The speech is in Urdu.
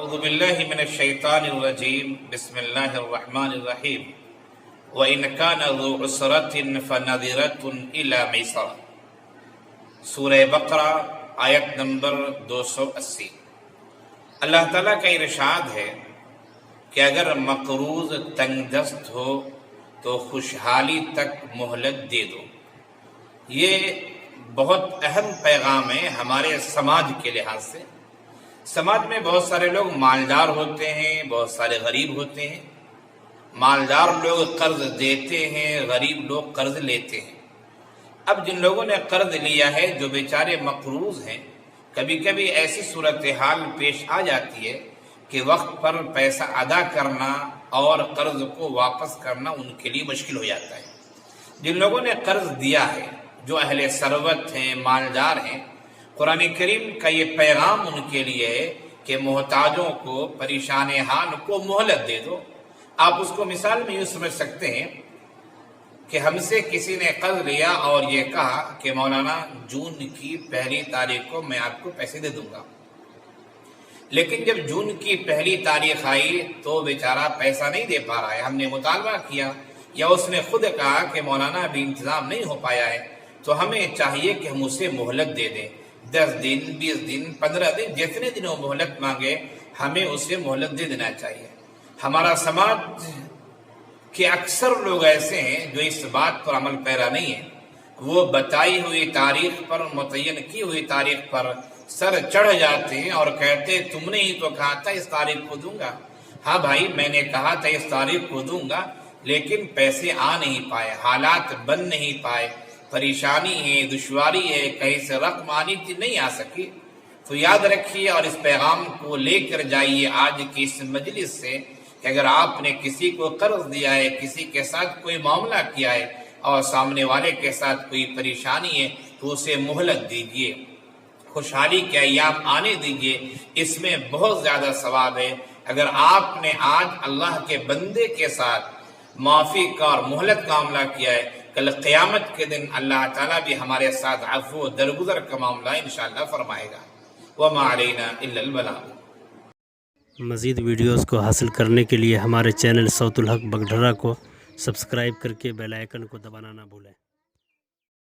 اعوذ باللہ من الشیطان الرجیم بسم اللہ الرحمن الرحیم وَإِنْ كَانَ ذُو عُسْرَةٍ فَنَظِرَةٌ إِلَى مَيْسَرَةٍ سورہ بقرہ آیت نمبر 280۔ اللہ تعالیٰ کا ارشاد ہے کہ اگر مقروض تنگ دست ہو تو خوشحالی تک مہلت دے دو۔ یہ بہت اہم پیغام ہے ہمارے سماج کے لحاظ سے۔ سماج میں بہت سارے لوگ مالدار ہوتے ہیں، بہت سارے غریب ہوتے ہیں۔ مالدار لوگ قرض دیتے ہیں، غریب لوگ قرض لیتے ہیں۔ اب جن لوگوں نے قرض لیا ہے، جو بیچارے مقروض ہیں، کبھی کبھی ایسی صورتحال پیش آ جاتی ہے کہ وقت پر پیسہ ادا کرنا اور قرض کو واپس کرنا ان کے لیے مشکل ہو جاتا ہے۔ جن لوگوں نے قرض دیا ہے، جو اہل ثروت ہیں، مالدار ہیں، قرآن کریم کا یہ پیغام ان کے لیے ہے کہ محتاجوں کو، پریشان حال کو مہلت دے دو۔ آپ اس کو مثال میں یوں سمجھ سکتے ہیں کہ ہم سے کسی نے قرض لیا اور یہ کہا کہ مولانا جون کی پہلی تاریخ کو میں آپ کو پیسے دے دوں گا، لیکن جب جون کی پہلی تاریخ آئی تو بیچارہ پیسہ نہیں دے پا رہا ہے۔ ہم نے مطالبہ کیا یا اس نے خود کہا کہ مولانا ابھی انتظام نہیں ہو پایا ہے، تو ہمیں چاہیے کہ ہم اسے مہلت دے دیں۔ 10 دن، 20 دن، 15 دن، جتنے دنوں مہلت مانگے ہمیں اسے مہلت دے دینا چاہیے۔ ہمارا سماج کے اکثر لوگ ایسے ہیں جو اس بات پر عمل پیرا نہیں ہیں۔ وہ بتائی ہوئی تاریخ پر، متعین کی ہوئی تاریخ پر سر چڑھ جاتے ہیں اور کہتے تم نے ہی تو کہا تھا اس تاریخ کو دوں گا۔ ہاں بھائی، میں نے کہا تھا اس تاریخ کو دوں گا، لیکن پیسے آ نہیں پائے، حالات بن نہیں پائے، پریشانی ہے، دشواری ہے، کہیں سے رقم آنی تھی نہیں آ سکی۔ تو یاد رکھیے اور اس پیغام کو لے کر جائیے آج کی اس مجلس سے کہ اگر آپ نے کسی کو قرض دیا ہے، کسی کے ساتھ کوئی معاملہ کیا ہے اور سامنے والے کے ساتھ کوئی پریشانی ہے تو اسے مہلت دیجیے، خوشحالی کے ایام آنے دیجیے، اس میں بہت زیادہ ثواب ہے۔ اگر آپ نے آج اللہ کے بندے کے ساتھ معافی کا اور مہلت کا معاملہ کیا ہے، کل قیامت کے دن اللہ تعالیٰ بھی ہمارے ساتھ عفو و درگزر کا معاملہ انشاءاللہ فرمائے گا۔ وَمَا عَلَيْنَا إِلَّا الْبَلَاغُ۔ مزید ویڈیوز کو حاصل کرنے کے لیے ہمارے چینل صوت الحق بگڈھرا کو سبسکرائب کر کے بیل آئیکن کو دبانا نہ بھولیں۔